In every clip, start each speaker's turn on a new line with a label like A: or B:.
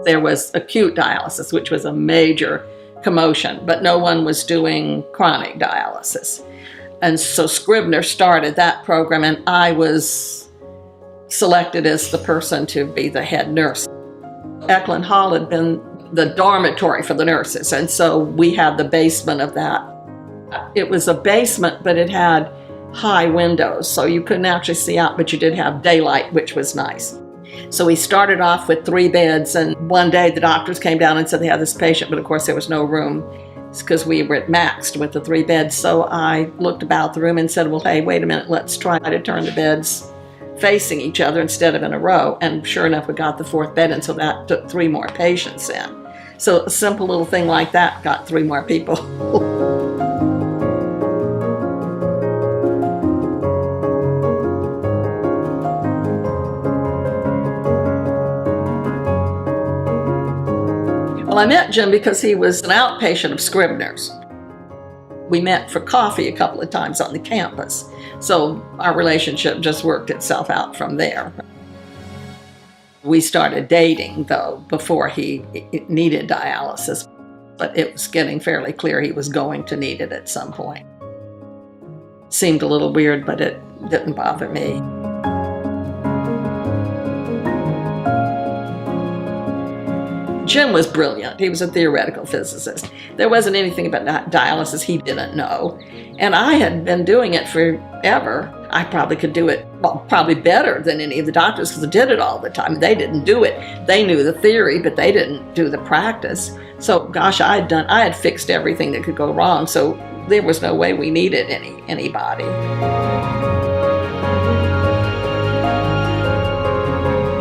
A: There was acute dialysis, which was a major commotion, but no one was doing chronic dialysis. And so Scribner started that program, and I was selected as the person to be the head nurse. Eklind Hall had been the dormitory for the nurses, and so we had the basement of that. It was a basement, but it had high windows, so you couldn't actually see out, but you did have daylight, which was nice. So we started off with 3 beds, and one day the doctors came down and said they had this patient, but of course there was no room because we were at maxed with the 3 beds. So I looked about the room and said, well, hey, wait a minute, let's try to turn the beds facing each other instead of in a row. And sure enough, we got the 4th bed, and so that took 3 more patients in. So a simple little thing like that got 3 more people. Well, I met Jim because he was an outpatient of Scribner's. We met for coffee a couple of times on the campus, so our relationship just worked itself out from there. We started dating, though, before he needed dialysis, but it was getting fairly clear he was going to need it at some point. Seemed a little weird, but it didn't bother me. Jim was brilliant. He was a theoretical physicist. There wasn't anything about dialysis he didn't know. And I had been doing it forever. I probably could do it, well, probably better than any of the doctors because I did it all the time. They didn't do it. They knew the theory, but they didn't do the practice. So, gosh, I had fixed everything that could go wrong. So there was no way we needed anybody.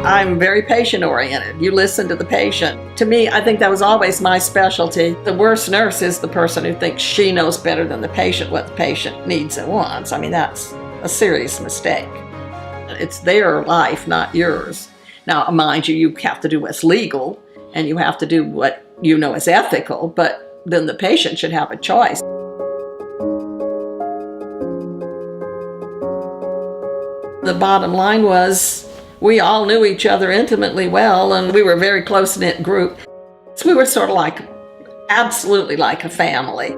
A: I'm very patient-oriented. You listen to the patient. To me, I think that was always my specialty. The worst nurse is the person who thinks she knows better than the patient what the patient needs and wants. I mean, that's a serious mistake. It's their life, not yours. Now, mind you, you have to do what's legal, and you have to do what you know is ethical, but then the patient should have a choice. The bottom line was, we all knew each other intimately well, and we were a very close-knit group. So we were sort of like, absolutely like a family.